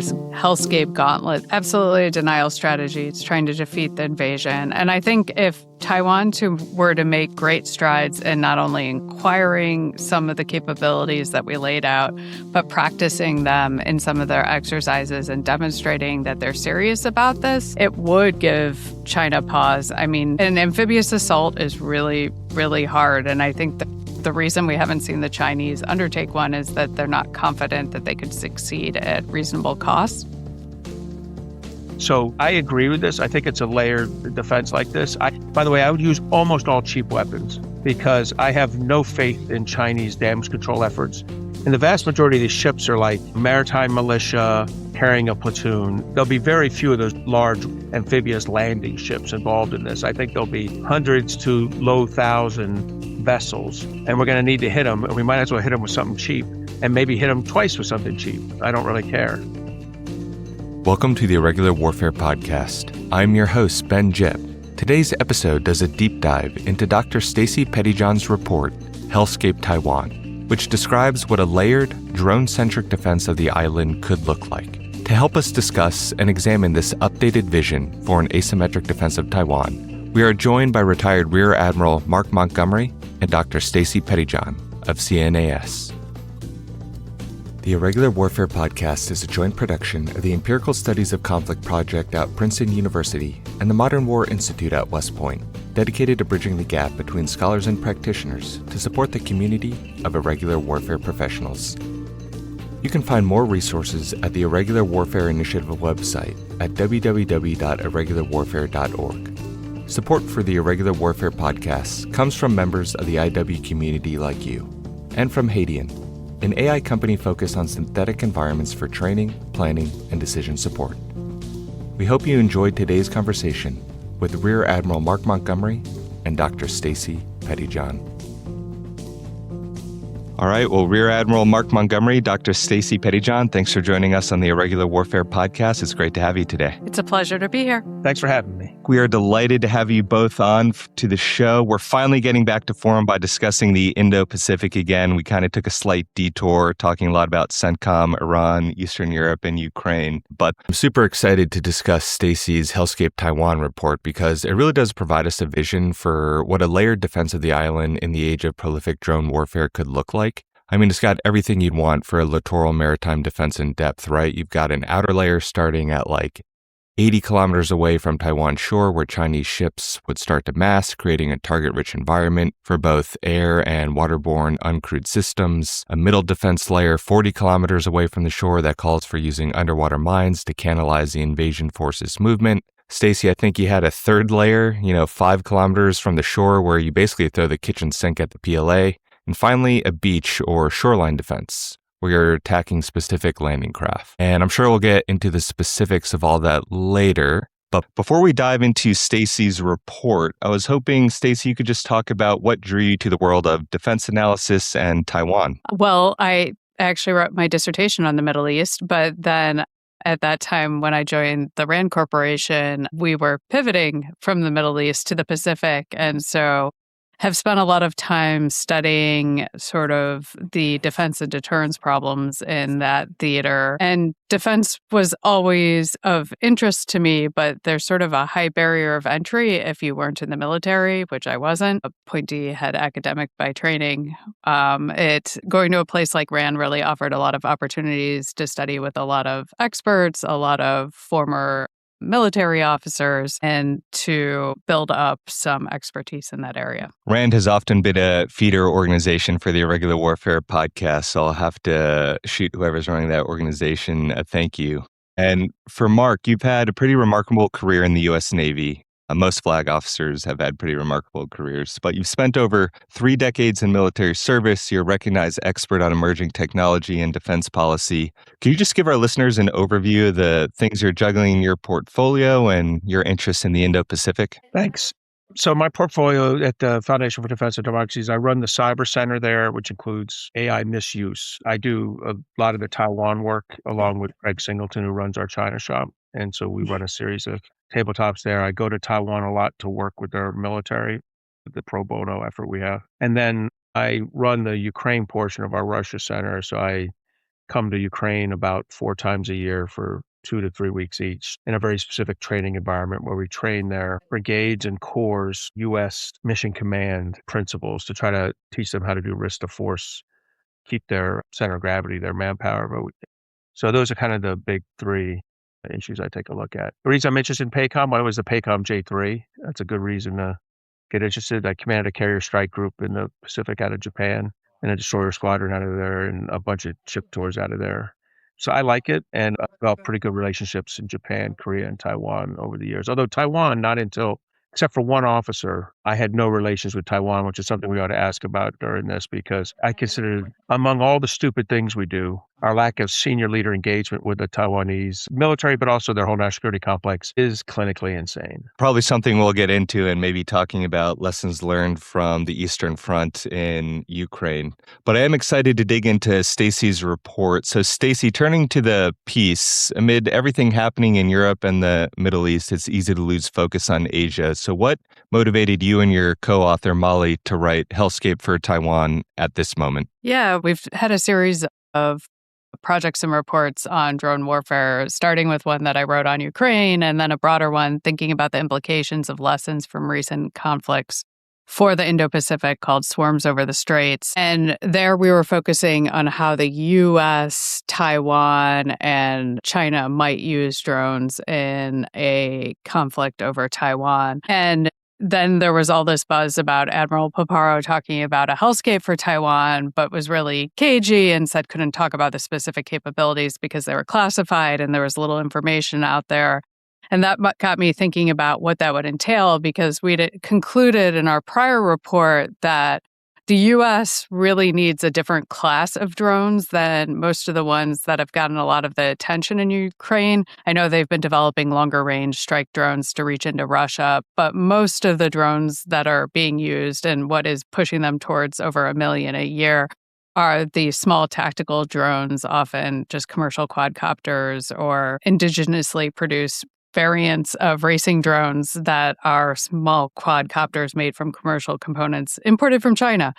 this Hellscape gauntlet. Absolutely a denial strategy. It's trying to defeat the invasion. And I think if Taiwan were to make great strides in not only acquiring some of the capabilities that we laid out, but practicing them in some of their exercises and demonstrating that they're serious about this, it would give China pause. I mean, an amphibious assault is really, really hard. And I think the reason we haven't seen the Chinese undertake one is that they're not confident that they could succeed at reasonable cost. So I agree with this. I think it's a layered defense like this. By the way, I would use almost all cheap weapons because I have no faith in Chinese damage control efforts. And the vast majority of these ships are like maritime militia carrying a platoon. There'll be very few of those large amphibious landing ships involved in this. I think there'll be hundreds to low thousand vessels, and we're going to need to hit them. We might as well hit them with something cheap and maybe hit them twice with something cheap. I don't really care. Welcome to the Irregular Warfare Podcast. I'm your host, Ben Jip. Today's episode does a deep dive into Dr. Stacy Pettyjohn's report, Hellscape Taiwan, which describes what a layered, drone-centric defense of the island could look like. To help us discuss and examine this updated vision for an asymmetric defense of Taiwan, we are joined by retired Rear Admiral Mark Montgomery and Dr. Stacy Pettyjohn of CNAS. The Irregular Warfare Podcast is a joint production of the Empirical Studies of Conflict Project at Princeton University and the Modern War Institute at West Point, dedicated to bridging the gap between scholars and practitioners to support the community of irregular warfare professionals. You can find more resources at the Irregular Warfare Initiative website at www.irregularwarfare.org. Support for the Irregular Warfare Podcast comes from members of the IW community like you, and from Hadian, an AI company focused on synthetic environments for training, planning, and decision support. We hope you enjoyed today's conversation with Rear Admiral Mark Montgomery and Dr. Stacy Pettyjohn. All right, well, Rear Admiral Mark Montgomery, Dr. Stacy Pettyjohn, thanks for joining us on the Irregular Warfare Podcast. It's great to have you today. It's a pleasure to be here. Thanks for having me. We are delighted to have you both on to the show. We're finally getting back to form by discussing the Indo-Pacific again. We kind of took a slight detour, talking a lot about CENTCOM, Iran, Eastern Europe, and Ukraine. But I'm super excited to discuss Stacy's Hellscape Taiwan report because it really does provide us a vision for what a layered defense of the island in the age of prolific drone warfare could look like. I mean, it's got everything you'd want for a littoral maritime defense in depth, right? You've got an outer layer starting at like 80 kilometers away from Taiwan shore where Chinese ships would start to mass, creating a target-rich environment for both air and waterborne uncrewed systems. A middle defense layer 40 kilometers away from the shore that calls for using underwater mines to canalize the invasion forces' movement. Stacy, I think you had a third layer, 5 kilometers from the shore where you basically throw the kitchen sink at the PLA. And finally, a beach or shoreline defense, where you're attacking specific landing craft. And I'm sure we'll get into the specifics of all that later. But before we dive into Stacy's report, I was hoping, Stacy, you could just talk about what drew you to the world of defense analysis and Taiwan. Well, I actually wrote my dissertation on the Middle East, but then at that time when I joined the RAND Corporation, we were pivoting from the Middle East to the Pacific. And so have spent a lot of time studying sort of the defense and deterrence problems in that theater. And defense was always of interest to me, but there's sort of a high barrier of entry if you weren't in the military, which I wasn't. A pointy head academic by training. Going to a place like RAND really offered a lot of opportunities to study with a lot of experts, a lot of former military officers, and to build up some expertise in that area. RAND has often been a feeder organization for the Irregular Warfare Podcast, so I'll have to shoot whoever's running that organization a thank you. And for Mark, you've had a pretty remarkable career in the U.S. Navy. Most flag officers have had pretty remarkable careers, but you've spent over 3 decades in military service. You're a recognized expert on emerging technology and defense policy. Can you just give our listeners an overview of the things you're juggling in your portfolio and your interest in the Indo-Pacific? Thanks. So my portfolio at the Foundation for Defense of Democracies, I run the Cyber Center there, which includes AI misuse. I do a lot of the Taiwan work along with Greg Singleton, who runs our China shop. And so we run a series of tabletops there. I go to Taiwan a lot to work with their military, the pro bono effort we have. And then I run the Ukraine portion of our Russia Center. So I come to Ukraine about 4 times a year for 2 to 3 weeks each in a very specific training environment where we train their brigades and corps, U.S. Mission Command principles to try to teach them how to do risk to force, keep their center of gravity, their manpower. So those are kind of the big 3 issues I take a look at. The reason I'm interested in PACOM, one was the PACOM J3. That's a good reason to get interested. I commanded a carrier strike group in the Pacific out of Japan and a destroyer squadron out of there and a bunch of ship tours out of there. So I like it, and I've got pretty good relationships in Japan, Korea, and Taiwan over the years. Although Taiwan, except for one officer, I had no relations with Taiwan, which is something we ought to ask about during this, because I consider, among all the stupid things we do, our lack of senior leader engagement with the Taiwanese military, but also their whole national security complex, is clinically insane. Probably something we'll get into and maybe talking about lessons learned from the Eastern Front in Ukraine. But I am excited to dig into Stacy's report. So Stacy, turning to the piece, amid everything happening in Europe and the Middle East, it's easy to lose focus on Asia. So what motivated you and your co-author Molly to write Hellscape for Taiwan at this moment? Yeah, we've had a series of projects and reports on drone warfare, starting with one that I wrote on Ukraine, and then a broader one thinking about the implications of lessons from recent conflicts for the Indo-Pacific called Swarms Over the Straits. And there we were focusing on how the US, Taiwan, and China might use drones in a conflict over Taiwan. And then there was all this buzz about Admiral Paparo talking about a hellscape for Taiwan, but was really cagey and said couldn't talk about the specific capabilities because they were classified and there was little information out there. And that got me thinking about what that would entail, because we'd concluded in our prior report that the U.S. really needs a different class of drones than most of the ones that have gotten a lot of the attention in Ukraine. I know they've been developing longer range strike drones to reach into Russia, but most of the drones that are being used and what is pushing them towards over 1 million a year are these small tactical drones, often just commercial quadcopters or indigenously produced variants of racing drones that are small quadcopters made from commercial components imported from China.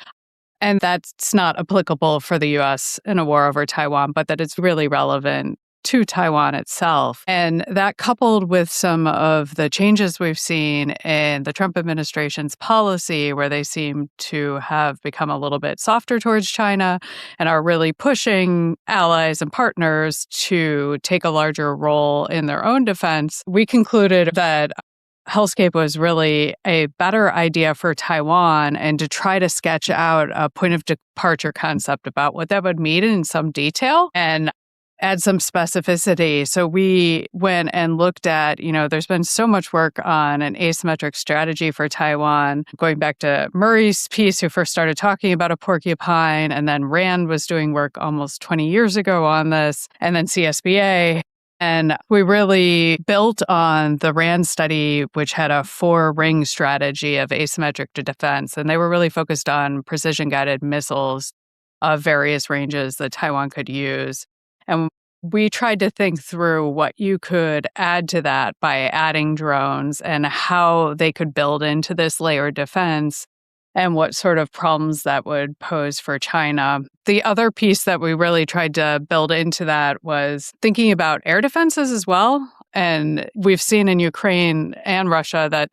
And that's not applicable for the U.S. in a war over Taiwan, but that it's really relevant to Taiwan itself. And that, coupled with some of the changes we've seen in the Trump administration's policy, where they seem to have become a little bit softer towards China and are really pushing allies and partners to take a larger role in their own defense, we concluded that Hellscape was really a better idea for Taiwan, and to try to sketch out a point of departure concept about what that would mean in some detail and add some specificity. So we went and looked at, there's been so much work on an asymmetric strategy for Taiwan, going back to Murray's piece, who first started talking about a porcupine, and then Rand was doing work almost 20 years ago on this, and then CSBA. And we really built on the Rand study, which had a 4-ring strategy of asymmetric defense. And they were really focused on precision-guided missiles of various ranges that Taiwan could use. And we tried to think through what you could add to that by adding drones and how they could build into this layered defense and what sort of problems that would pose for China. The other piece that we really tried to build into that was thinking about air defenses as well. And we've seen in Ukraine and Russia that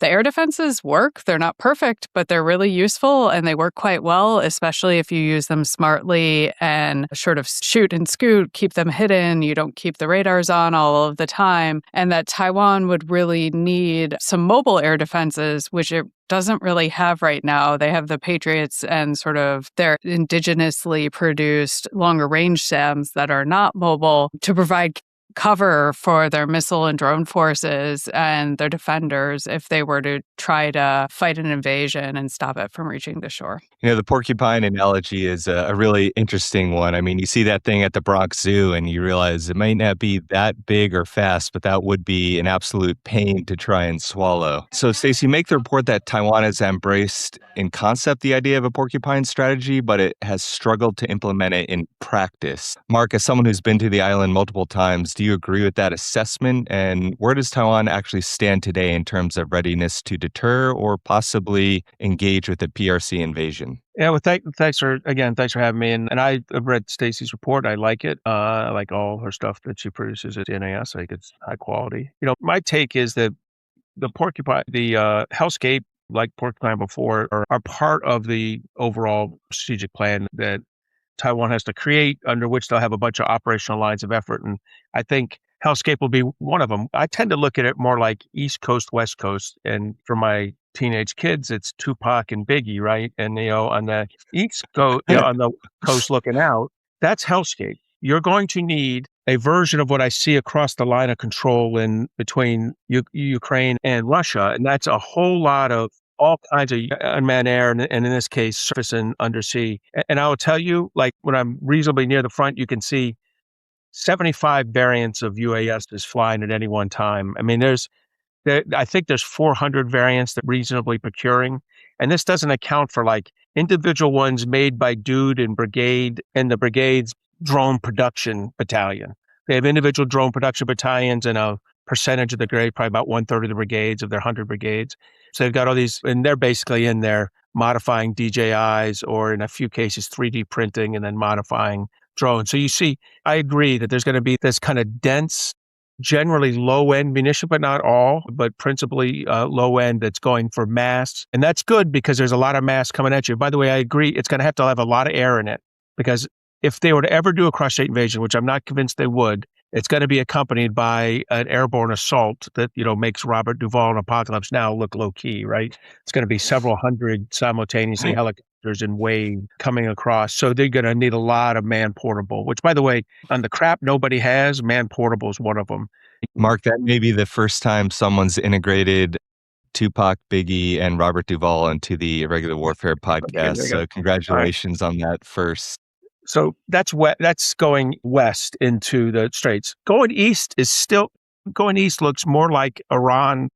the air defenses work. They're not perfect, but they're really useful and they work quite well, especially if you use them smartly and sort of shoot and scoot, keep them hidden. You don't keep the radars on all of the time. And that Taiwan would really need some mobile air defenses, which it doesn't really have right now. They have the Patriots and sort of their indigenously produced longer range SAMs that are not mobile to provide cover for their missile and drone forces and their defenders if they were to try to fight an invasion and stop it from reaching the shore. The porcupine analogy is a really interesting one. I mean, you see that thing at the Bronx Zoo and you realize it might not be that big or fast, but that would be an absolute pain to try and swallow. So, Stacey, you make the report that Taiwan has embraced in concept the idea of a porcupine strategy, but it has struggled to implement it in practice. Mark, as someone who's been to the island multiple times, do Do you agree with that assessment? And where does Taiwan actually stand today in terms of readiness to deter or possibly engage with a PRC invasion? Yeah, well, thanks for having me. And I've read Stacy's report. I like it. I like all her stuff that she produces at CNAS. I think it's high quality. My take is that the porcupine, the Hellscape, like porcupine before, are part of the overall strategic plan that Taiwan has to create, under which they'll have a bunch of operational lines of effort. And I think Hellscape will be one of them. I tend to look at it more like East Coast, West Coast. And for my teenage kids, it's Tupac and Biggie, right? And, on the East Coast, on the coast looking out, that's Hellscape. You're going to need a version of what I see across the line of control in between Ukraine and Russia. And that's a whole lot of all kinds of unmanned air, and in this case, surface and undersea. And I will tell you, like when I'm reasonably near the front, you can see 75 variants of UAS flying at any one time. I mean, I think there's 400 variants that reasonably procuring. And this doesn't account for like individual ones made by Dude and Brigade and the Brigade's drone production battalion. They have individual drone production battalions and a percentage of the grade, probably about 1/3 of the brigades of their 100 brigades. So they've got all these, and they're basically in there modifying DJIs or in a few cases 3D printing and then modifying drones. So you see, I agree that there's going to be this kind of dense, generally low-end munition, but not all, but principally low-end that's going for mass. And that's good because there's a lot of mass coming at you. By the way, I agree, it's going to have a lot of air in it because if they were to ever do a cross-strait invasion, which I'm not convinced they would, it's going to be accompanied by an airborne assault that, makes Robert Duvall and Apocalypse Now look low-key, right? It's going to be several hundred simultaneously helicopters and wave coming across. So they're going to need a lot of man-portable, which, by the way, on the crap nobody has, man-portable is one of them. Mark, that may be the first time someone's integrated Tupac, Biggie, and Robert Duvall into the Irregular Warfare podcast. So congratulations on that first. So that's going west into the Straits. Going east looks more like Iran,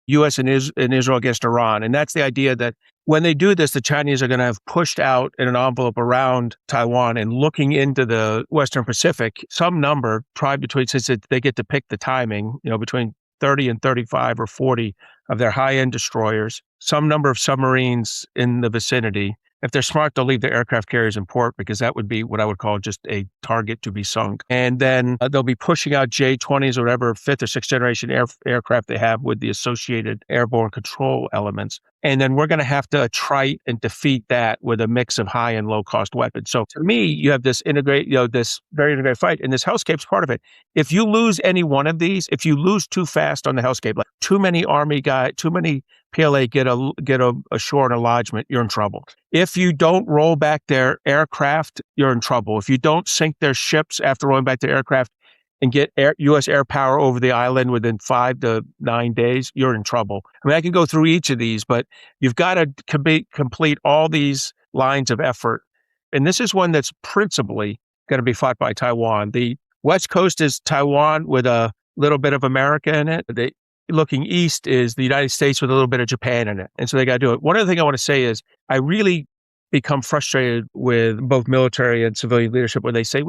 U.S. and Israel against Iran. And that's the idea that when they do this, the Chinese are going to have pushed out in an envelope around Taiwan and looking into the Western Pacific, some number, probably between, since they get to pick the timing, between 30 and 35 or 40 of their high-end destroyers, some number of submarines in the vicinity. If they're smart, they'll leave their aircraft carriers in port because that would be what I would call just a target to be sunk. And then they'll be pushing out J-20s or whatever fifth or sixth generation aircraft they have with the associated airborne control elements. And then we're going to have to try and defeat that with a mix of high and low cost weapons. So to me, you have this this very integrated fight, and this Hellscape's part of it. If you lose any one of these, if you lose too fast on the Hellscape, like too many Army guys, too many PLA get ashore in a lodgement, you're in trouble. If you don't roll back their aircraft, you're in trouble. If you don't sink their ships after rolling back their aircraft and get U.S. air power over the island within 5 to 9 days, you're in trouble. I mean, I can go through each of these, but you've got to complete all these lines of effort. And this is one that's principally going to be fought by Taiwan. The West Coast is Taiwan with a little bit of America in it. Looking east is the United States with a little bit of Japan in it. And so they got to do it. One other thing I want to say is I really become frustrated with both military and civilian leadership when they say,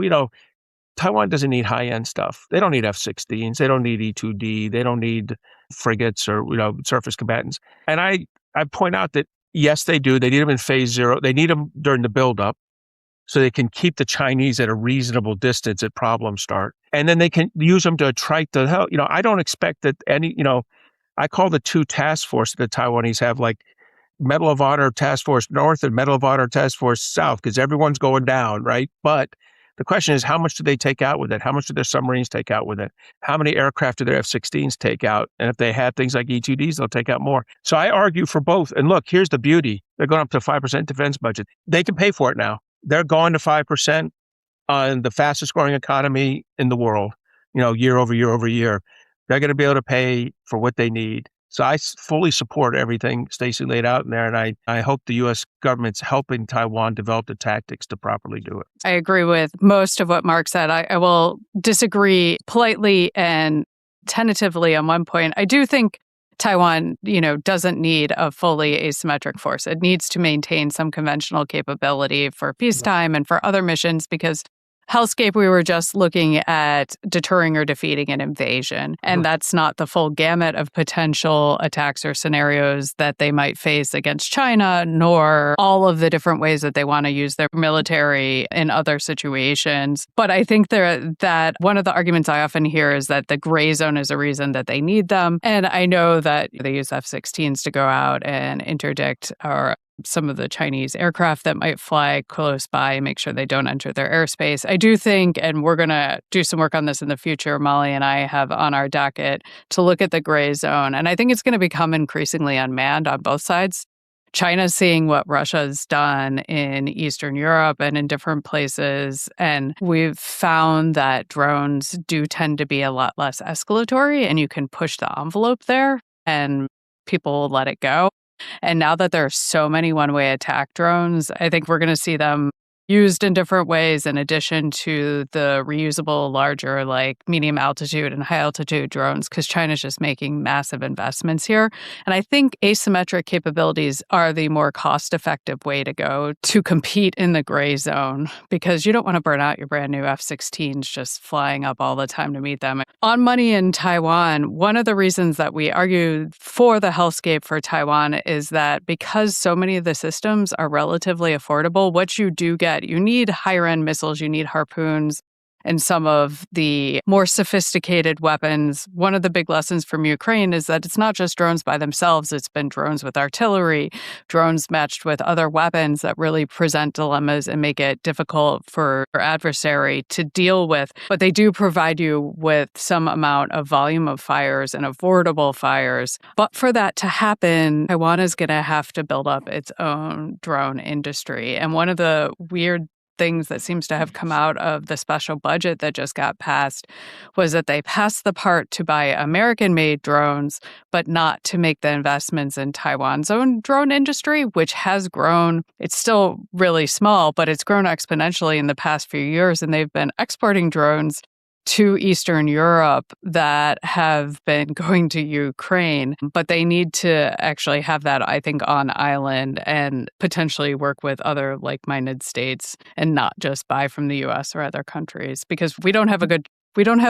Taiwan doesn't need high-end stuff. They don't need F-16s. They don't need E-2D. They don't need frigates or, surface combatants. And I point out that, yes, they do. They need them in phase 0. They need them during the buildup so they can keep the Chinese at a reasonable distance at problem start. And then they can use them to trike the hell. I don't expect that I call the two task forces that the Taiwanese have like Medal of Honor Task Force North and Medal of Honor Task Force South, because everyone's going down, right? But the question is, how much do they take out with it? How much do their submarines take out with it? How many aircraft do their F-16s take out? And if they have things like E-2Ds, they'll take out more. So I argue for both. And look, here's the beauty. They're going up to 5% defense budget. They can pay for it now. They're going to 5% on the fastest growing economy in the world, year over year over year. They're going to be able to pay for what they need. So I fully support everything Stacey laid out in there. And I hope the U.S. government's helping Taiwan develop the tactics to properly do it. I agree with most of what Mark said. I will disagree politely and tentatively on one point. I do think Taiwan, doesn't need a fully asymmetric force. It needs to maintain some conventional capability for peacetime and for other missions because Hellscape, we were just looking at deterring or defeating an invasion. And that's not the full gamut of potential attacks or scenarios that they might face against China, nor all of the different ways that they want to use their military in other situations. But I think that one of the arguments I often hear is that the gray zone is a reason that they need them. And I know that they use F-16s to go out and interdict or some of the Chinese aircraft that might fly close by and make sure they don't enter their airspace. I do think, and we're going to do some work on this in the future, Molly and I have on our docket to look at the gray zone. And I think it's going to become increasingly unmanned on both sides. China's seeing what Russia's done in Eastern Europe and in different places. And we've found that drones do tend to be a lot less escalatory, and you can push the envelope there and people will let it go. And now that there are so many one-way attack drones, I think we're going to see them used in different ways in addition to the reusable, larger, like medium altitude and high altitude drones, because China's just making massive investments here. And I think asymmetric capabilities are the more cost-effective way to go to compete in the gray zone, because you don't want to burn out your brand new F-16s just flying up all the time to meet them. On money in Taiwan, one of the reasons that we argue for the Hellscape for Taiwan is that because so many of the systems are relatively affordable, what you do get, you need higher-end missiles, you need harpoons, and some of the more sophisticated weapons. One of the big lessons from Ukraine is that it's not just drones by themselves. It's been drones with artillery, drones matched with other weapons that really present dilemmas and make it difficult for your adversary to deal with. But they do provide you with some amount of volume of fires and affordable fires. But for that to happen, Taiwan is going to have to build up its own drone industry. And one of the weird things that seems to have come out of the special budget that just got passed was that they passed the part to buy American-made drones, but not to make the investments in Taiwan's own drone industry, which has grown. It's still really small, but it's grown exponentially in the past few years, and they've been exporting drones to Eastern Europe that have been going to Ukraine, but they need to actually have that, I think, on island and potentially work with other like-minded states and not just buy from the US or other countries, because we don't have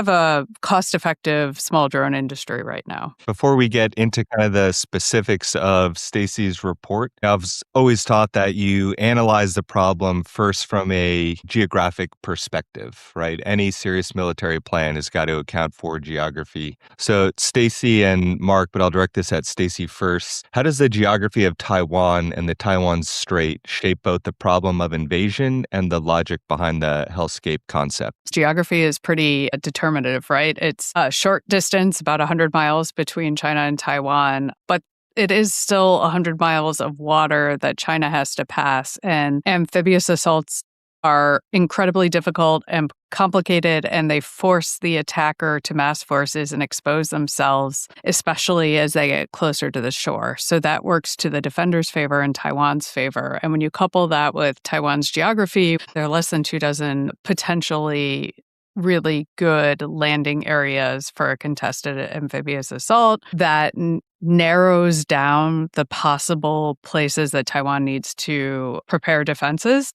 a cost-effective small drone industry right now. Before we get into kind of the specifics of Stacy's report, I've always taught that you analyze the problem first from a geographic perspective, right? Any serious military plan has got to account for geography. So Stacy and Mark, but I'll direct this at Stacy first. How does the geography of Taiwan and the Taiwan Strait shape both the problem of invasion and the logic behind the Hellscape concept? Geography is pretty determinative, right? It's a short distance, about 100 miles between China and Taiwan, but it is still 100 miles of water that China has to pass. And amphibious assaults are incredibly difficult and complicated, and they force the attacker to mass forces and expose themselves, especially as they get closer to the shore. So that works to the defender's favor and Taiwan's favor. And when you couple that with Taiwan's geography, there are less than 24 potentially really good landing areas for a contested amphibious assault that narrows down the possible places that Taiwan needs to prepare defenses,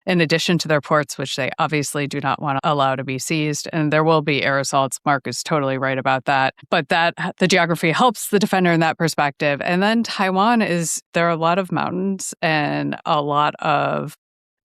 in addition to their ports, which they obviously do not want to allow to be seized. And there will be air assaults. Mark is totally right about that. But the geography helps the defender in that perspective. And then Taiwan there are a lot of mountains, and a lot of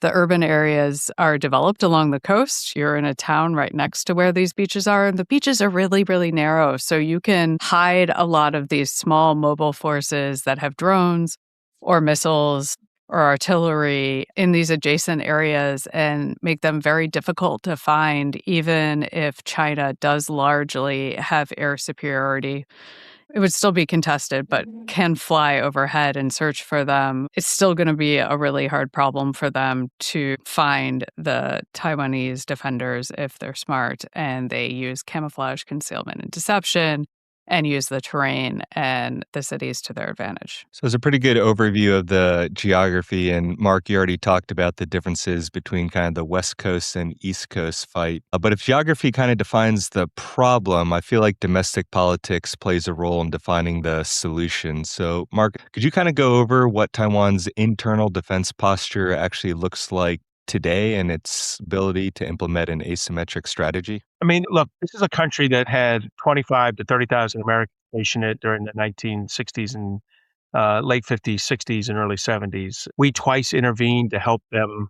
the urban areas are developed along the coast. You're in a town right next to where these beaches are, and the beaches are really, really narrow. So you can hide a lot of these small mobile forces that have drones or missiles or artillery in these adjacent areas and make them very difficult to find, even if China does largely have air superiority. It would still be contested, but can fly overhead and search for them. It's still going to be a really hard problem for them to find the Taiwanese defenders if they're smart and they use camouflage, concealment, and deception, and use the terrain and the cities to their advantage. So it's a pretty good overview of the geography. And Mark, you already talked about the differences between kind of the West Coast and East Coast fight. But if geography kind of defines the problem, I feel like domestic politics plays a role in defining the solution. So Mark, could you kind of go over what Taiwan's internal defense posture actually looks like today and its ability to implement an asymmetric strategy? I mean, look, this is a country that had 25 to 30,000 Americans stationed it during the 1960s and late 50s, 60s, and early 70s. We twice intervened to help them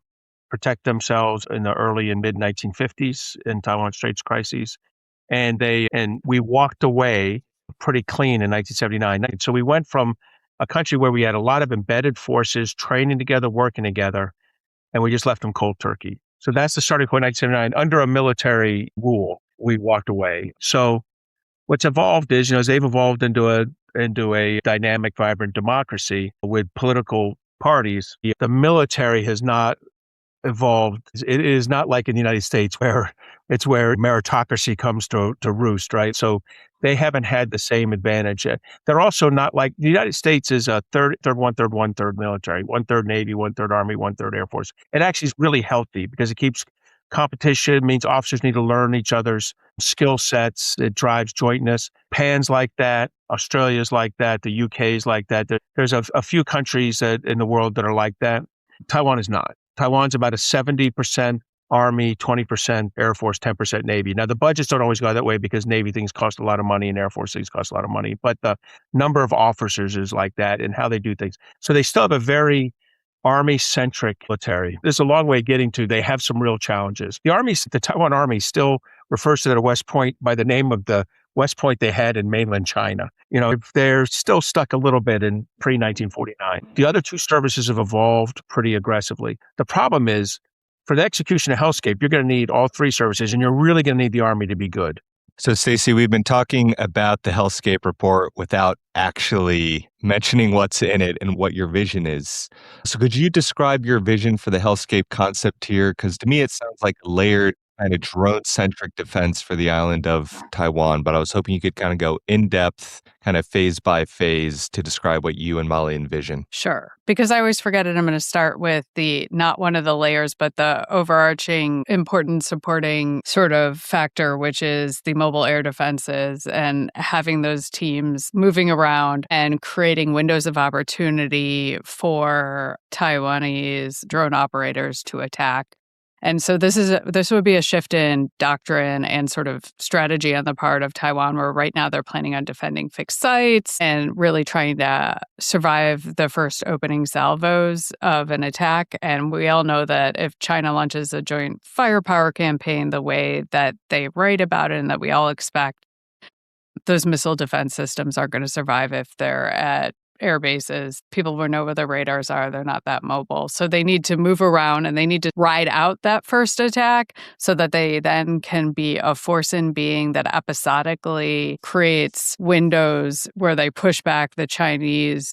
protect themselves in the early and mid 1950s in Taiwan Straits crises. And we walked away pretty clean in 1979. So we went from a country where we had a lot of embedded forces training together, working together, and we just left them cold turkey. So that's the starting point, 1979. Under a military rule, we walked away. So what's evolved is, as they've evolved into a dynamic, vibrant democracy with political parties, the military has not evolved. It is not like in the United States where meritocracy comes to roost, right? So they haven't had the same advantage. They're also not like the United States is a third, one third military, one third Navy, one third Army, one third Air Force. It actually is really healthy because it keeps competition, means officers need to learn each other's skill sets. It drives jointness. Japan's like that. Australia's like that. The UK's like that. There's a few countries in the world that are like that. Taiwan is not. Taiwan's about a 70% Army, 20% Air Force, 10% Navy. Now, the budgets don't always go that way because Navy things cost a lot of money and Air Force things cost a lot of money. But the number of officers is like that and how they do things. So they still have a very Army-centric military. There's a long way getting to. They have some real challenges. The Taiwan Army still refers to that West Point by the name of the West Point they had in mainland China. They're still stuck a little bit in pre-1949. The other two services have evolved pretty aggressively. The problem is, for the execution of Hellscape, you're going to need all three services, and you're really going to need the Army to be good. So, Stacey, we've been talking about the Hellscape report without actually mentioning what's in it and what your vision is. So could you describe your vision for the Hellscape concept here? Because to me, it sounds like a layered kind of drone-centric defense for the island of Taiwan, but I was hoping you could kind of go in-depth, kind of phase by phase to describe what you and Molly envision. Sure. Because I always forget it, I'm going to start with not one of the layers, but the overarching important supporting sort of factor, which is the mobile air defenses and having those teams moving around and creating windows of opportunity for Taiwanese drone operators to attack. And so this would be a shift in doctrine and sort of strategy on the part of Taiwan, where right now they're planning on defending fixed sites and really trying to survive the first opening salvos of an attack. And we all know that if China launches a joint firepower campaign the way that they write about it and that we all expect, those missile defense systems aren't going to survive if they're at air bases. People will know where their radars are. They're not that mobile. So they need to move around and they need to ride out that first attack so that they then can be a force in being that episodically creates windows where they push back the Chinese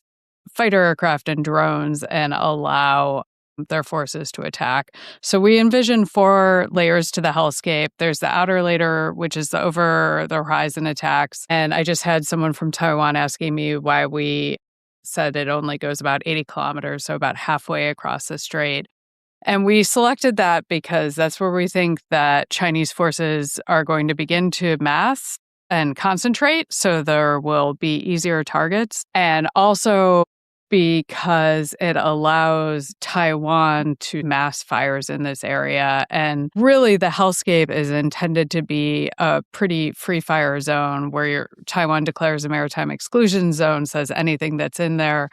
fighter aircraft and drones and allow their forces to attack. So we envision 4 layers to the Hellscape. There's the outer layer, which is the over-the-horizon attacks. And I just had someone from Taiwan asking me why we said it only goes about 80 kilometers, so about halfway across the strait. And we selected that because that's where we think that Chinese forces are going to begin to mass and concentrate, so there will be easier targets. And also because it allows Taiwan to mass fires in this area. And really, the Hellscape is intended to be a pretty free fire zone where Taiwan declares a maritime exclusion zone, says anything that's in there.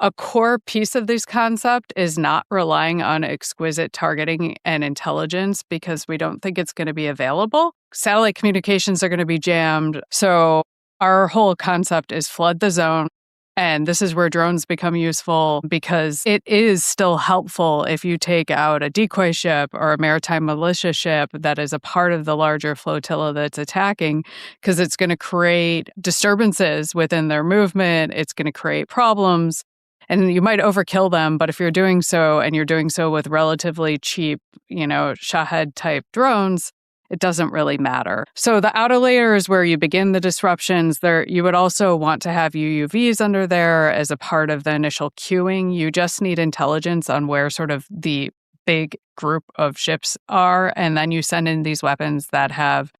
A core piece of this concept is not relying on exquisite targeting and intelligence because we don't think it's going to be available. Satellite communications are going to be jammed. So our whole concept is flood the zone. And this is where drones become useful because it is still helpful if you take out a decoy ship or a maritime militia ship that is a part of the larger flotilla that's attacking, because it's going to create disturbances within their movement. It's going to create problems. And you might overkill them, but if you're doing so and you're doing so with relatively cheap, Shahed type drones, it doesn't really matter. So the outer layer is where you begin the disruptions. You would also want to have UUVs under there as a part of the initial queuing. You just need intelligence on where sort of the big group of ships are, and then you send in these weapons that have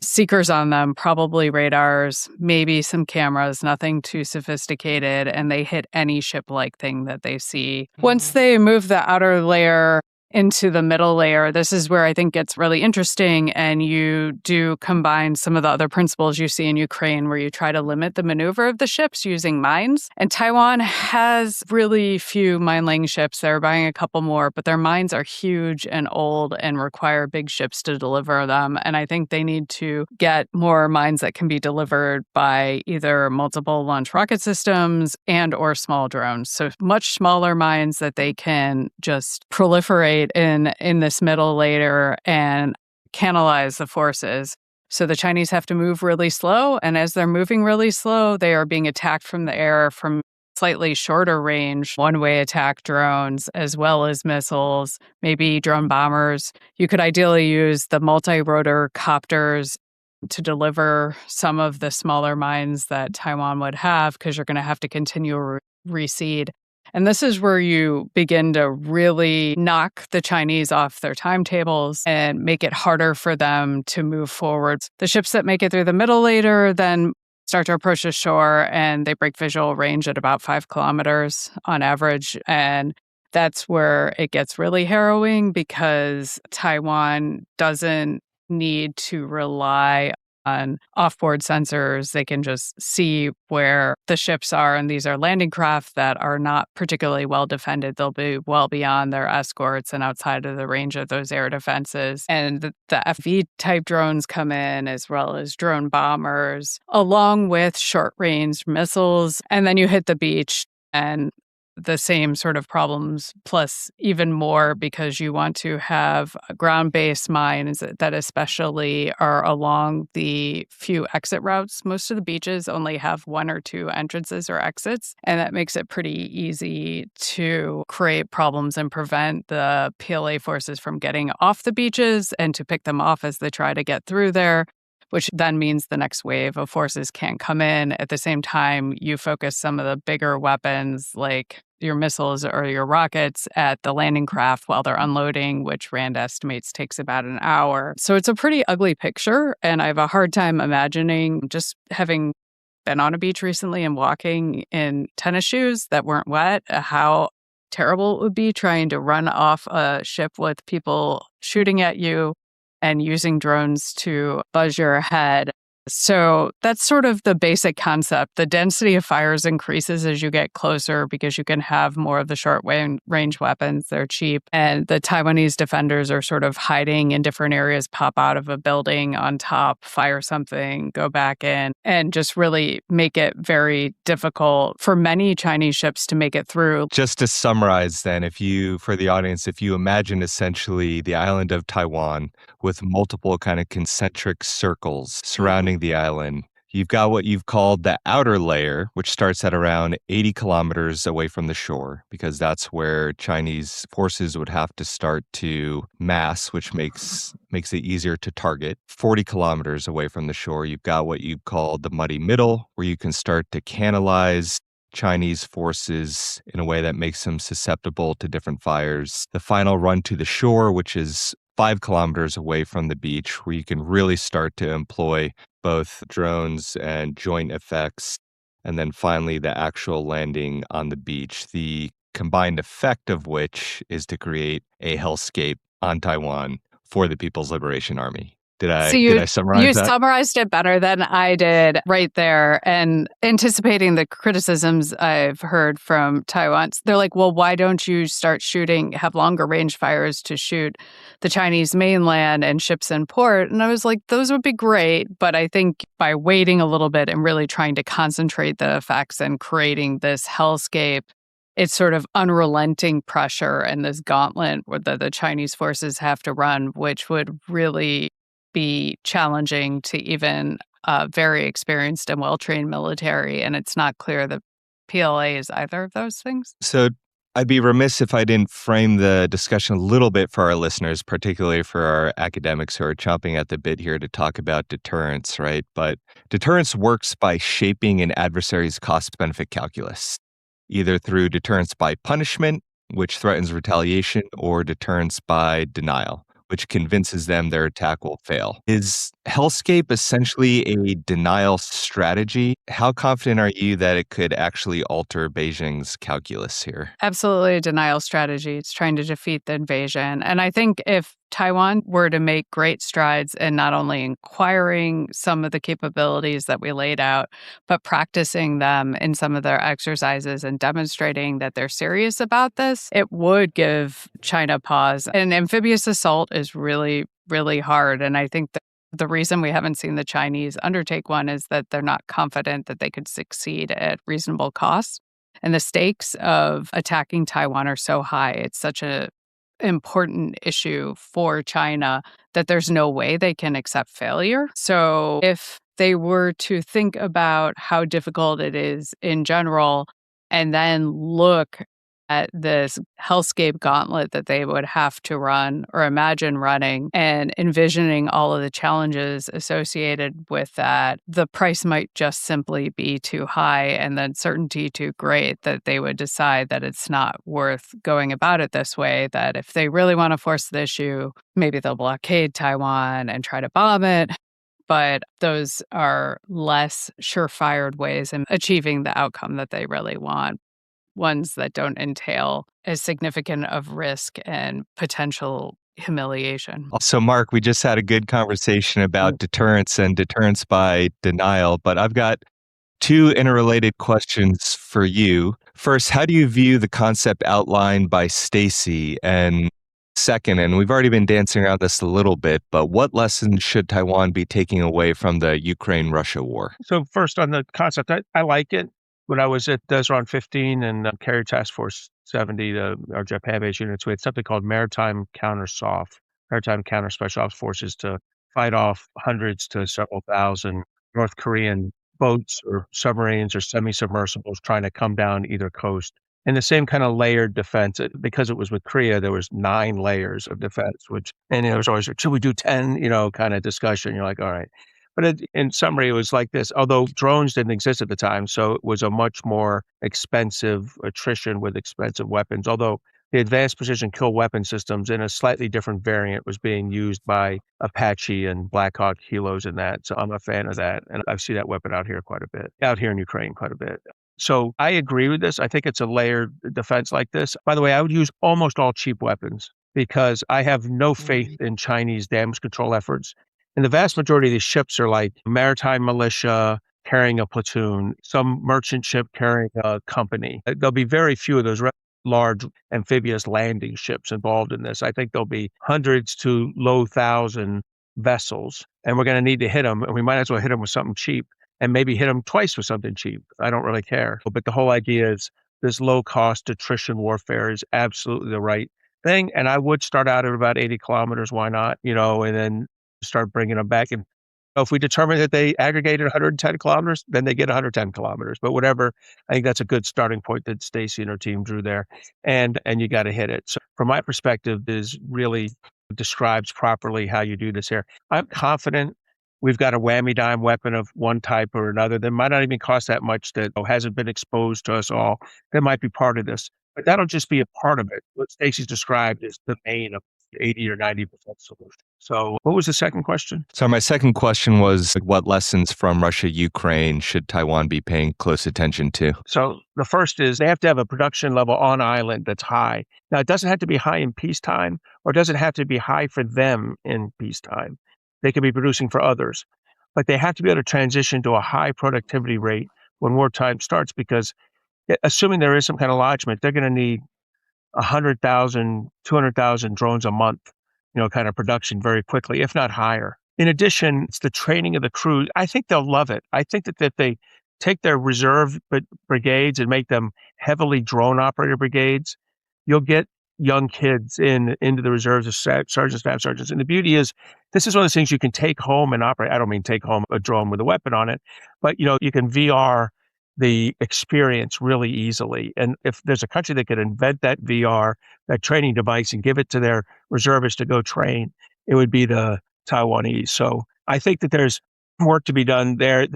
seekers on them, probably radars, maybe some cameras, nothing too sophisticated, and they hit any ship-like thing that they see. Once they move the outer layer into the middle layer, this is where I think gets really interesting. And you do combine some of the other principles you see in Ukraine, where you try to limit the maneuver of the ships using mines. And Taiwan has really few mine-laying ships. They're buying a couple more, but their mines are huge and old and require big ships to deliver them. And I think they need to get more mines that can be delivered by either multiple launch rocket systems and or small drones. So much smaller mines that they can just proliferate in this middle layer and canalize the forces. So the Chinese have to move really slow, and as they're moving really slow, they are being attacked from the air from slightly shorter range one-way attack drones, as well as missiles, maybe drone bombers. You could ideally use the multi-rotor copters to deliver some of the smaller mines that Taiwan would have, because you're going to have to continue to reseed. And this is where you begin to really knock the Chinese off their timetables and make it harder for them to move forward. The ships that make it through the middle later then start to approach the shore, and they break visual range at about 5 kilometers on average. And that's where it gets really harrowing, because Taiwan doesn't need to rely on offboard sensors. They can just see where the ships are, and these are landing craft that are not particularly well defended. They'll be well beyond their escorts and outside of the range of those air defenses. And the FV-type drones come in, as well as drone bombers, along with short-range missiles. And then you hit the beach, and the same sort of problems, plus even more, because you want to have ground-based mines that especially are along the few exit routes. Most of the beaches only have 1 or 2 entrances or exits, and that makes it pretty easy to create problems and prevent the PLA forces from getting off the beaches and to pick them off as they try to get through there, which then means the next wave of forces can't come in. At the same time, you focus some of the bigger weapons, like your missiles or your rockets, at the landing craft while they're unloading, which RAND estimates takes about an hour. So it's a pretty ugly picture, and I have a hard time imagining, just having been on a beach recently and walking in tennis shoes that weren't wet, how terrible it would be trying to run off a ship with people shooting at you and using drones to buzz your head. So that's sort of the basic concept. The density of fires increases as you get closer, because you can have more of the short-range weapons. They're cheap. And the Taiwanese defenders are sort of hiding in different areas, pop out of a building on top, fire something, go back in, and just really make it very difficult for many Chinese ships to make it through. Just to summarize then, for the audience, if you imagine essentially the island of Taiwan with multiple kind of concentric circles surrounding the island, you've got what you've called the outer layer, which starts at around 80 kilometers away from the shore, because that's where Chinese forces would have to start to mass, which makes it easier to target. 40 kilometers away from the shore, you've got what you call the muddy middle, where you can start to canalize Chinese forces in a way that makes them susceptible to different fires. The final run to the shore, which is 5 kilometers away from the beach, where you can really start to employ both drones and joint effects. And then finally, the actual landing on the beach, the combined effect of which is to create a hellscape on Taiwan for the People's Liberation Army. Did I summarize that? You summarized it better than I did right there. And anticipating the criticisms I've heard from Taiwan, they're like, well, why don't you have longer range fires to shoot the Chinese mainland and ships in port? And I was like, those would be great. But I think by waiting a little bit and really trying to concentrate the effects and creating this hellscape, it's sort of unrelenting pressure and this gauntlet that the Chinese forces have to run, which would really be challenging to even a very experienced and well-trained military. And it's not clear that PLA is either of those things. So I'd be remiss if I didn't frame the discussion a little bit for our listeners, particularly for our academics who are chomping at the bit here to talk about deterrence, right? But deterrence works by shaping an adversary's cost-benefit calculus, either through deterrence by punishment, which threatens retaliation, or deterrence by denial, which convinces them their attack will fail. Is Hellscape essentially a denial strategy? How confident are you that it could actually alter Beijing's calculus here? Absolutely a denial strategy. It's trying to defeat the invasion. And I think if Taiwan were to make great strides in not only inquiring some of the capabilities that we laid out, but practicing them in some of their exercises and demonstrating that they're serious about this, it would give China pause. An amphibious assault is really, really hard. And I think that the reason we haven't seen the Chinese undertake one is that they're not confident that they could succeed at reasonable costs. And the stakes of attacking Taiwan are so high. It's such an important issue for China that there's no way they can accept failure. So if they were to think about how difficult it is in general and then look at this Hellscape gauntlet that they would have to run or imagine running and envisioning all of the challenges associated with that, the price might just simply be too high and the uncertainty too great that they would decide that it's not worth going about it this way, that if they really want to force the issue, maybe they'll blockade Taiwan and try to bomb it. But those are less surefire ways in achieving the outcome that they really want. Ones that don't entail as significant of risk and potential humiliation. So, Mark, we just had a good conversation about deterrence and deterrence by denial, but I've got two interrelated questions for you. First, how do you view the concept outlined by Stacy? And second, and we've already been dancing around this a little bit, but what lessons should Taiwan be taking away from the Ukraine-Russia war? So first on the concept, I like it. When I was at Desron 15 and Carrier Task Force 70, our Japan-based units, we had something called Maritime Counter SOF, Maritime Counter Special Ops Forces, to fight off hundreds to several thousand North Korean boats or submarines or semi-submersibles trying to come down either coast. And the same kind of layered defense, because it was with Korea, there was 9 layers of defense, and it was always, should we do 10, kind of discussion. You're like, all right. But in summary, it was like this, although drones didn't exist at the time, so it was a much more expensive attrition with expensive weapons, although the advanced precision kill weapon systems in a slightly different variant was being used by Apache and Black Hawk Kilos and that. So I'm a fan of that. And I see that weapon out here in Ukraine quite a bit. So I agree with this. I think it's a layered defense like this. By the way, I would use almost all cheap weapons because I have no faith in Chinese damage control efforts. And the vast majority of these ships are like maritime militia carrying a platoon, some merchant ship carrying a company. There'll be very few of those large amphibious landing ships involved in this. I think there'll be hundreds to low thousand vessels, and we're going to need to hit them, and we might as well hit them with something cheap and maybe hit them twice with something cheap. I don't really care. But the whole idea is this low-cost attrition warfare is absolutely the right thing, and I would start out at about 80 kilometers. Why not? And then start bringing them back. And if we determine that they aggregated 110 kilometers, then they get 110 kilometers. But whatever, I think that's a good starting point that Stacy and her team drew there. And you got to hit it. So from my perspective, this really describes properly how you do this here. I'm confident we've got a whammy dime weapon of one type or another that might not even cost that much, that hasn't been exposed to us all. That might be part of this. But that'll just be a part of it. What Stacy's described is the main of 80 or 90% solution. So what was the second question? So my second question was, what lessons from Russia-Ukraine should Taiwan be paying close attention to? So the first is they have to have a production level on island that's high. Now, it doesn't have to be high in peacetime, or it doesn't have to be high for them in peacetime. They could be producing for others. But they have to be able to transition to a high productivity rate when wartime starts, because assuming there is some kind of lodgment, they're going to need 100,000, 200,000 drones a month, kind of production very quickly, if not higher. In addition, it's the training of the crew. I think they'll love it. I think that they take their reserve brigades and make them heavily drone operator brigades, you'll get young kids into the reserves as sergeants, staff sergeants. And the beauty is, this is one of those things you can take home and operate. I don't mean take home a drone with a weapon on it, but you can VR the experience really easily. And if there's a country that could invent that VR, that training device, and give it to their reservists to go train, it would be the Taiwanese. So I think that there's work to be done there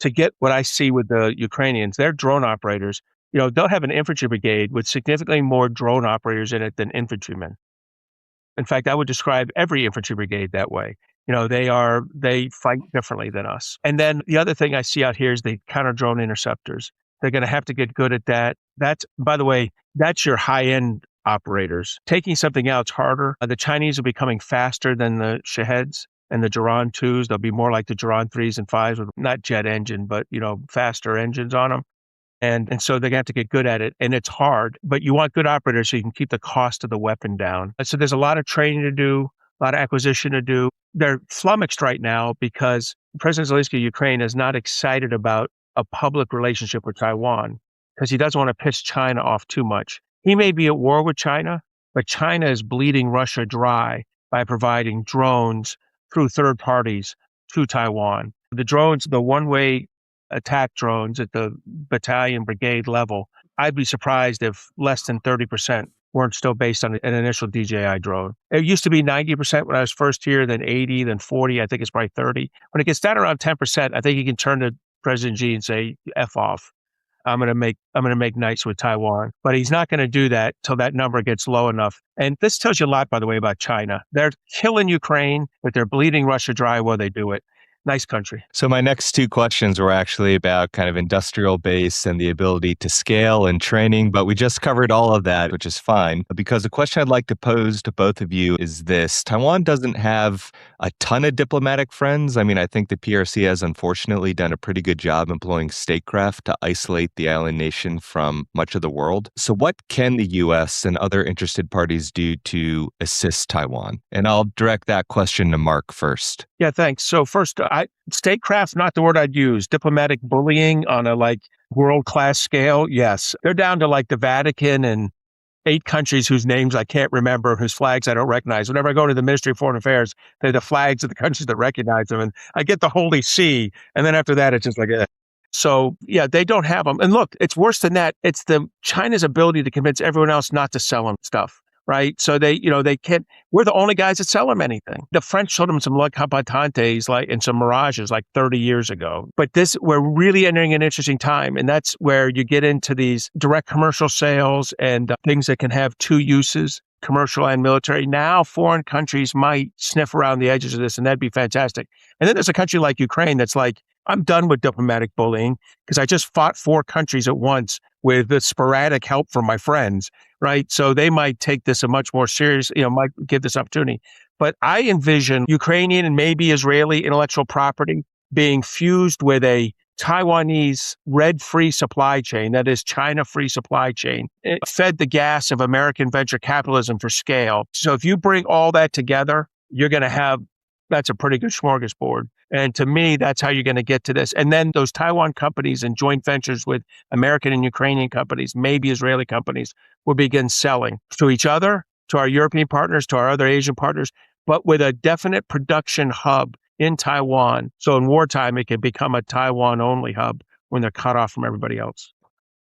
to get what I see with the Ukrainians. They're drone operators. They'll have an infantry brigade with significantly more drone operators in it than infantrymen. In fact, I would describe every infantry brigade that way. They fight differently than us. And then the other thing I see out here is the counter drone interceptors. They're going to have to get good at that. That's, by the way, that's your high-end operators. Taking something out's harder. The Chinese will be coming faster than the Shaheds and the Jiran 2s. They'll be more like the Jiran 3s and 5s with not jet engine, but, faster engines on them. And so they're going to have to get good at it. And it's hard, but you want good operators so you can keep the cost of the weapon down. And so there's a lot of training to do, a lot of acquisition to do. They're flummoxed right now because President Zelensky of Ukraine is not excited about a public relationship with Taiwan because he doesn't want to piss China off too much. He may be at war with China, but China is bleeding Russia dry by providing drones through third parties to Taiwan. The drones, the one-way attack drones at the battalion brigade level, I'd be surprised if less than 30% weren't still based on an initial DJI drone. It used to be 90% when I was first here, then 80, then 40. I think it's probably 30. When it gets down around 10%, I think you can turn to President Xi and say, F off. I'm going to make nice with Taiwan. But he's not going to do that till that number gets low enough. And this tells you a lot, by the way, about China. They're killing Ukraine, but they're bleeding Russia dry while they do it. Nice country. So my next two questions were actually about kind of industrial base and the ability to scale and training, but we just covered all of that, which is fine. Because the question I'd like to pose to both of you is this. Taiwan doesn't have a ton of diplomatic friends. I mean, I think the PRC has unfortunately done a pretty good job employing statecraft to isolate the island nation from much of the world. So what can the U.S. and other interested parties do to assist Taiwan? And I'll direct that question to Mark first. Yeah, thanks. So first, statecraft's not the word I'd use. Diplomatic bullying on a world-class scale, yes. They're down to the Vatican and 8 countries whose names I can't remember, whose flags I don't recognize. Whenever I go to the Ministry of Foreign Affairs, they're the flags of the countries that recognize them. And I get the Holy See. And then after that, it's just So, yeah, they don't have them. And look, it's worse than that. It's China's ability to convince everyone else not to sell them stuff. Right. So they can't, we're the only guys that sell them anything. The French sold them some Capatantes and some Mirages 30 years ago. But we're really entering an interesting time. And that's where you get into these direct commercial sales and things that can have two uses, commercial and military. Now, foreign countries might sniff around the edges of this, and that'd be fantastic. And then there's a country like Ukraine that's I'm done with diplomatic bullying because I just fought 4 countries at once with the sporadic help from my friends, right? So they might take this a much more serious, might give this opportunity. But I envision Ukrainian and maybe Israeli intellectual property being fused with a Taiwanese red-free supply chain, that is China-free supply chain. It fed the gas of American venture capitalism for scale. So if you bring all that together, you're going to that's a pretty good smorgasbord. And to me, that's how you're going to get to this. And then those Taiwan companies and joint ventures with American and Ukrainian companies, maybe Israeli companies, will begin selling to each other, to our European partners, to our other Asian partners, but with a definite production hub in Taiwan. So in wartime, it can become a Taiwan-only hub when they're cut off from everybody else.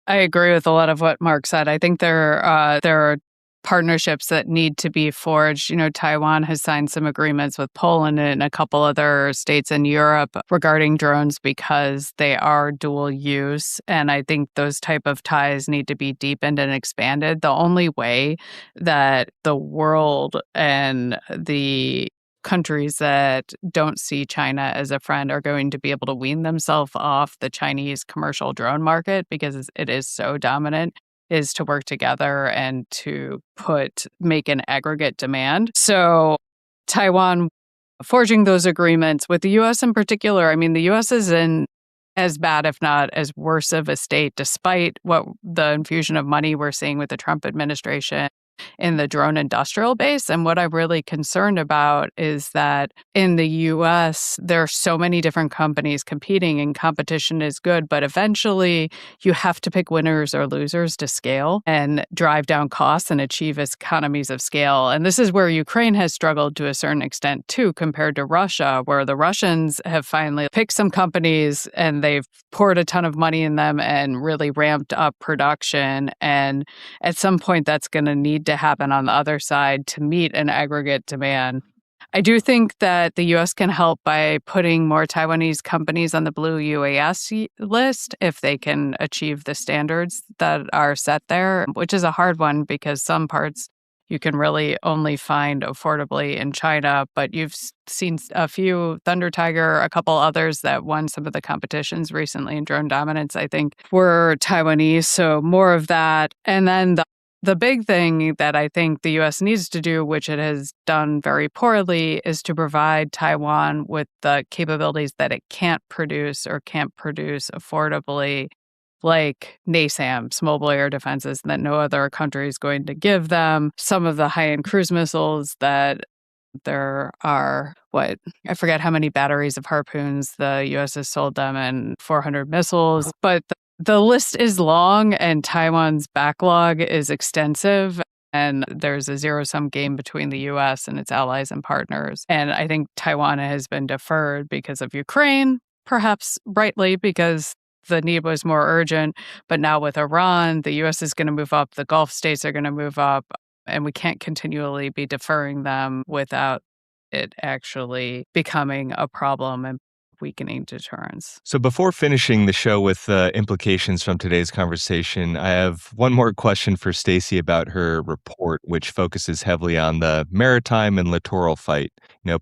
I agree with a lot of what Mark said. I think there are partnerships that need to be forged. Taiwan has signed some agreements with Poland and a couple other states in Europe regarding drones because they are dual use. And I think those type of ties need to be deepened and expanded. The only way that the world and the countries that don't see China as a friend are going to be able to wean themselves off the Chinese commercial drone market because it is so dominant is to work together and to make an aggregate demand. So Taiwan forging those agreements with the U.S. in particular, I mean, the U.S. is in as bad, if not as worse of a state, despite what the infusion of money we're seeing with the Trump administration in the drone industrial base. And what I'm really concerned about is that in the US, there are so many different companies competing and competition is good, but eventually you have to pick winners or losers to scale and drive down costs and achieve economies of scale. And this is where Ukraine has struggled to a certain extent too, compared to Russia, where the Russians have finally picked some companies and they've poured a ton of money in them and really ramped up production. And at some point, that's going to need to happen on the other side to meet an aggregate demand. I do think that the U.S. can help by putting more Taiwanese companies on the blue UAS list if they can achieve the standards that are set there, which is a hard one because some parts you can really only find affordably in China. But you've seen a few Thunder Tiger, a couple others that won some of the competitions recently in drone dominance, I think, were Taiwanese. So more of that. And then the big thing that I think the U.S. needs to do, which it has done very poorly, is to provide Taiwan with the capabilities that it can't produce or can't produce affordably, like NASAMS, mobile air defenses, that no other country is going to give them. Some of the high-end cruise missiles that there are, I forget how many batteries of Harpoons the U.S. has sold them, and 400 missiles. But the list is long, and Taiwan's backlog is extensive. And there's a zero-sum game between the U.S. and its allies and partners. And I think Taiwan has been deferred because of Ukraine, perhaps rightly, because the need was more urgent. But now with Iran, the U.S. is going to move up, the Gulf states are going to move up, and we can't continually be deferring them without it actually becoming a problem and weakening deterrence. So before finishing the show with implications from today's conversation, I have one more question for Stacey about her report, which focuses heavily on the maritime and littoral fight,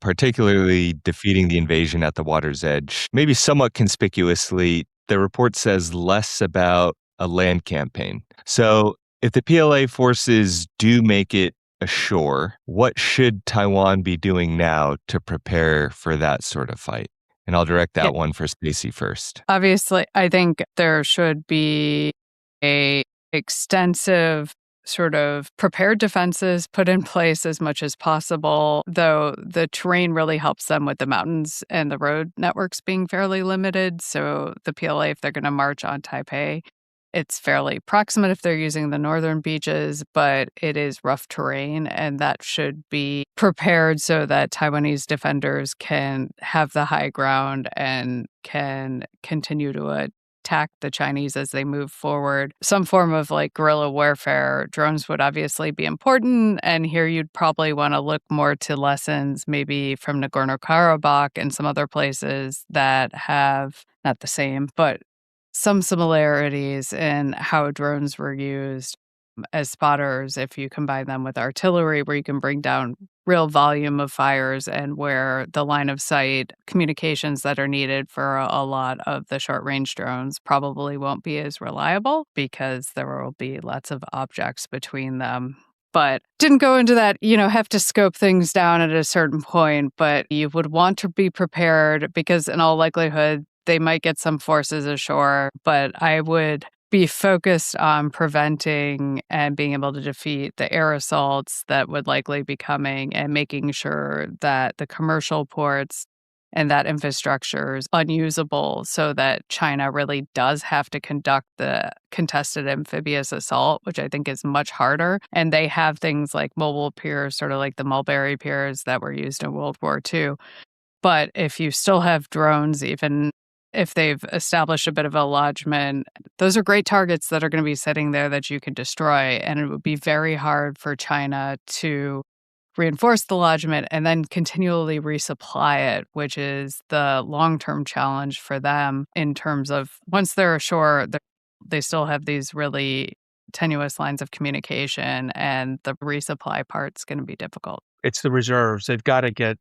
particularly defeating the invasion at the water's edge. Maybe somewhat conspicuously, the report says less about a land campaign. So if the PLA forces do make it ashore, what should Taiwan be doing now to prepare for that sort of fight? And I'll direct that one for Stacey first. Obviously, I think there should be a extensive sort of prepared defenses put in place as much as possible, though the terrain really helps them with the mountains and the road networks being fairly limited. So the PLA, if they're going to march on Taipei, it's fairly proximate if they're using the northern beaches, but it is rough terrain, and that should be prepared so that Taiwanese defenders can have the high ground and can continue to attack the Chinese as they move forward. Some form of guerrilla warfare, drones would obviously be important, and here you'd probably want to look more to lessons maybe from Nagorno-Karabakh and some other places that have not the same, but some similarities in how drones were used as spotters if you combine them with artillery, where you can bring down real volume of fires and where the line of sight communications that are needed for a lot of the short-range drones probably won't be as reliable because there will be lots of objects between them. But didn't go into that, have to scope things down at a certain point, but you would want to be prepared because in all likelihood, they might get some forces ashore, but I would be focused on preventing and being able to defeat the air assaults that would likely be coming and making sure that the commercial ports and that infrastructure is unusable so that China really does have to conduct the contested amphibious assault, which I think is much harder. And they have things like mobile piers, sort of like the Mulberry piers that were used in World War II. But if you still have drones, even if they've established a bit of a lodgement, those are great targets that are going to be sitting there that you can destroy. And it would be very hard for China to reinforce the lodgement and then continually resupply it, which is the long-term challenge for them in terms of once they're ashore, they still have these really tenuous lines of communication, and the resupply part's going to be difficult. It's the reserves. They've got to get,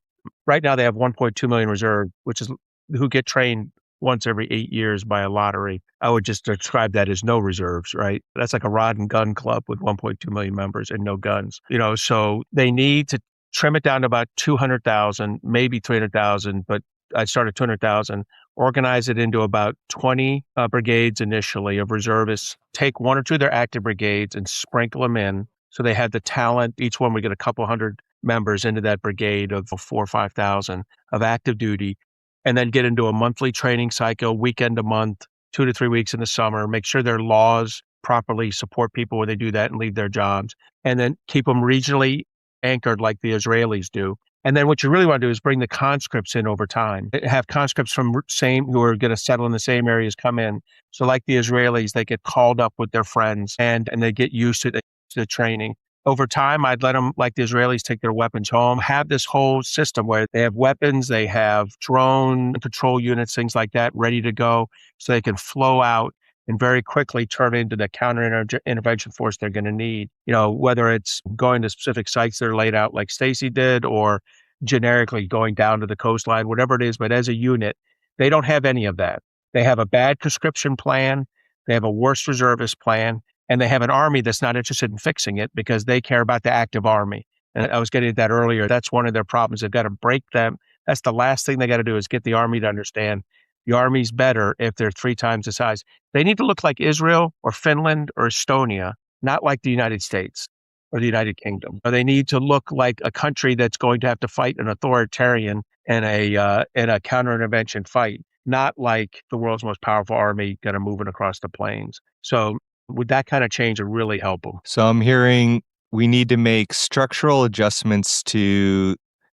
right now they have 1.2 million reserve, which is who get trained once every 8 years by a lottery. I would just describe that as no reserves, right? That's like a rod and gun club with 1.2 million members and no guns. So they need to trim it down to about 200,000, maybe 300,000, but I'd start at 200,000, organize it into about 20 brigades initially of reservists, take one or two of their active brigades and sprinkle them in so they have the talent. Each one would get a couple hundred members into that brigade of 4,000 or 5,000 of active duty, and then get into a monthly training cycle, weekend a month, 2 to 3 weeks in the summer, make sure their laws properly support people when they do that and leave their jobs, and then keep them regionally anchored like the Israelis do. And then what you really want to do is bring the conscripts in over time. Have conscripts from who are going to settle in the same areas come in. So like the Israelis, they get called up with their friends and they get used to the training. Over time, I'd let them, like the Israelis, take their weapons home, have this whole system where they have weapons, they have drone control units, things like that, ready to go so they can flow out and very quickly turn into the intervention force they're going to need. Whether it's going to specific sites that are laid out like Stacy did, or generically going down to the coastline, whatever it is. But as a unit, they don't have any of that. They have a bad conscription plan. They have a worse reservist plan. And they have an army that's not interested in fixing it because they care about the active army. And I was getting at that earlier. That's one of their problems. They've got to break them. That's the last thing they got to do, is get the army to understand the army's better if they're 3 times the size. They need to look like Israel or Finland or Estonia, not like the United States or the United Kingdom. Or they need to look like a country that's going to have to fight an authoritarian in a counter-intervention fight, not like the world's most powerful army kind of moving across the plains. So with that kind of change, it really help them. So I'm hearing we need to make structural adjustments to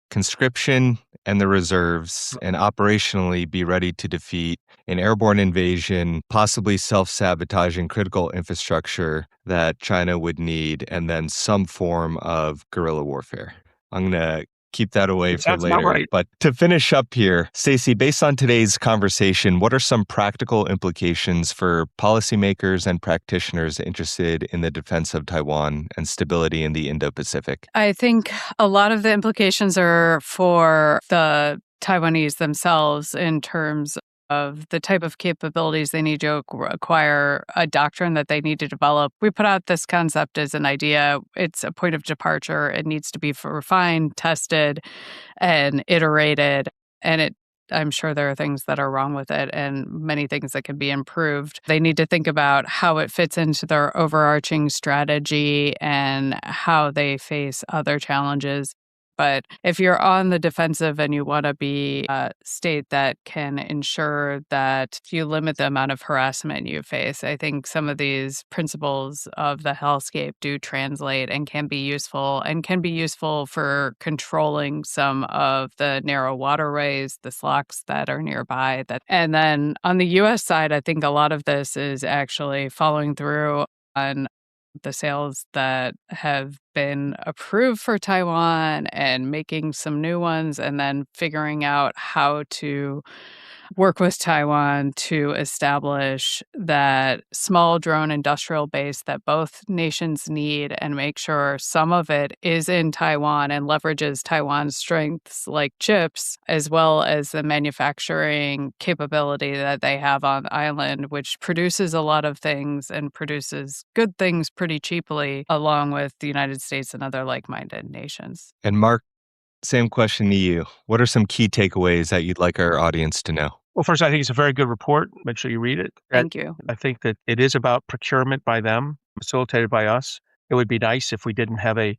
conscription and the reserves, and operationally be ready to defeat an airborne invasion, possibly self-sabotaging critical infrastructure that China would need, and then some form of guerrilla warfare. I'm going to keep that away for later. Right. But to finish up here, Stacy, based on today's conversation, what are some practical implications for policymakers and practitioners interested in the defense of Taiwan and stability in the Indo-Pacific? I think a lot of the implications are for the Taiwanese themselves in terms of the type of capabilities they need to acquire, a doctrine that they need to develop. We put out this concept as an idea. It's a point of departure. It needs to be refined, tested, and iterated. And I'm sure there are things that are wrong with it and many things that can be improved. They need to think about how it fits into their overarching strategy and how they face other challenges. But if you're on the defensive and you want to be a state that can ensure that you limit the amount of harassment you face, I think some of these principles of the Hellscape do translate and can be useful for controlling some of the narrow waterways, the slocks that are nearby. And then on the U.S. side, I think a lot of this is actually following through on the sales that have been approved for Taiwan and making some new ones, and then figuring out how to work with Taiwan to establish that small drone industrial base that both nations need, and make sure some of it is in Taiwan and leverages Taiwan's strengths like chips, as well as the manufacturing capability that they have on the island, which produces a lot of things and produces good things pretty cheaply, along with the United States and other like-minded nations. And Mark, same question to you. What are some key takeaways that you'd like our audience to know? Well, first, I think it's a very good report. Make sure you read it. Thank you. I think that it is about procurement by them, facilitated by us. It would be nice if we didn't have a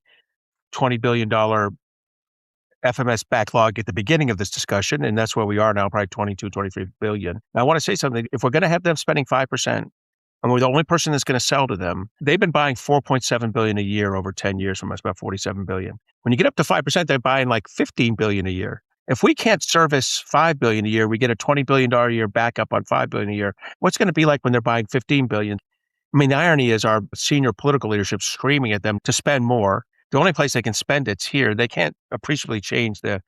$20 billion FMS backlog at the beginning of this discussion, and that's where we are now, probably 22, 23 billion. Now, I want to say something. If we're going to have them spending 5%, and we're the only person that's going to sell to them, they've been buying $4.7 billion a year over 10 years from us, about $47 billion. When you get up to 5%, they're buying like $15 billion a year. If we can't service $5 billion a year, we get a $20 billion a year backup on $5 billion a year. What's going to be like when they're buying $15 billion? I mean, the irony is our senior political leadership screaming at them to spend more. The only place they can spend it's here. They can't appreciably change their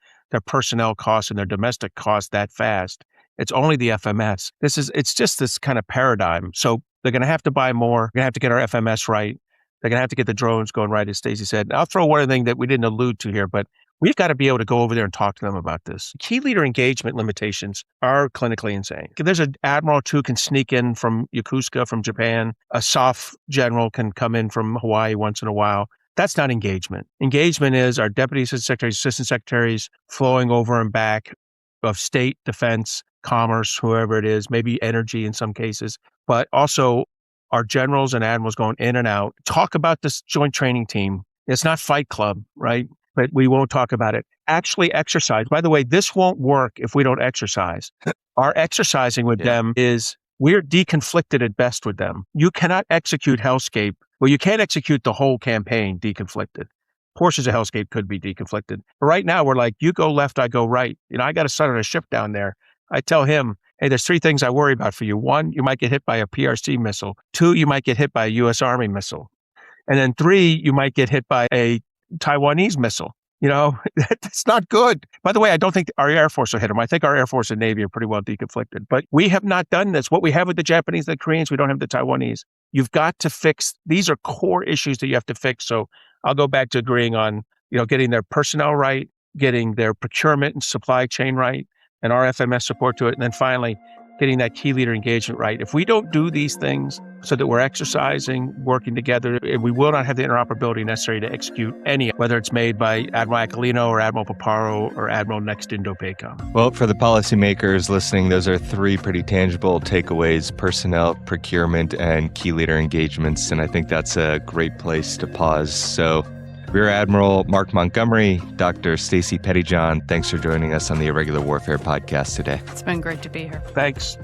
personnel costs and their domestic costs that fast. It's only the FMS. It's just this kind of paradigm. So they're going to have to buy more. We're going to have to get our FMS right. They're going to have to get the drones going right, as Stacy said. And I'll throw one thing that we didn't allude to here, but we've got to be able to go over there and talk to them about this. Key leader engagement limitations are clinically insane. There's an admiral who can sneak in from Yokosuka, from Japan. A SOF general can come in from Hawaii once in a while. That's not engagement. Engagement is our deputy assistant secretaries flowing over and back of state, defense, commerce, whoever it is, maybe energy in some cases, but also our generals and admirals going in and out. Talk about this joint training team. It's not Fight Club, right? But we won't talk about it. Actually exercise. By the way, this won't work if we don't exercise. Our exercising with them is, we're deconflicted at best with them. You cannot execute Hellscape. Well, you can't execute the whole campaign deconflicted. Portions of Hellscape could be deconflicted. But right now, we're like, you go left, I go right. I got a son on a ship down there. I tell him, hey, there's 3 things I worry about for you. 1, you might get hit by a PRC missile. 2, you might get hit by a U.S. Army missile. And then 3, you might get hit by a Taiwanese missile. That's not good. By the way, I don't think our Air Force will hit them. I think our Air Force and Navy are pretty well deconflicted. But we have not done this. What we have with the Japanese and the Koreans, we don't have the Taiwanese. You've got to fix. These are core issues that you have to fix. So I'll go back to agreeing on, getting their personnel right, getting their procurement and supply chain right, and our FMS support to it. And then finally, getting that key leader engagement right. If we don't do these things so that we're exercising, working together, we will not have the interoperability necessary to execute any, whether it's made by Admiral Aquilino or Admiral Paparo or Admiral Next Indo-PACOM. Well, for the policymakers listening, those are three pretty tangible takeaways: personnel, procurement, and key leader engagements. And I think that's a great place to pause. So Rear Admiral Mark Montgomery, Dr. Stacey Pettyjohn, thanks for joining us on the Irregular Warfare Podcast today. It's been great to be here. Thanks.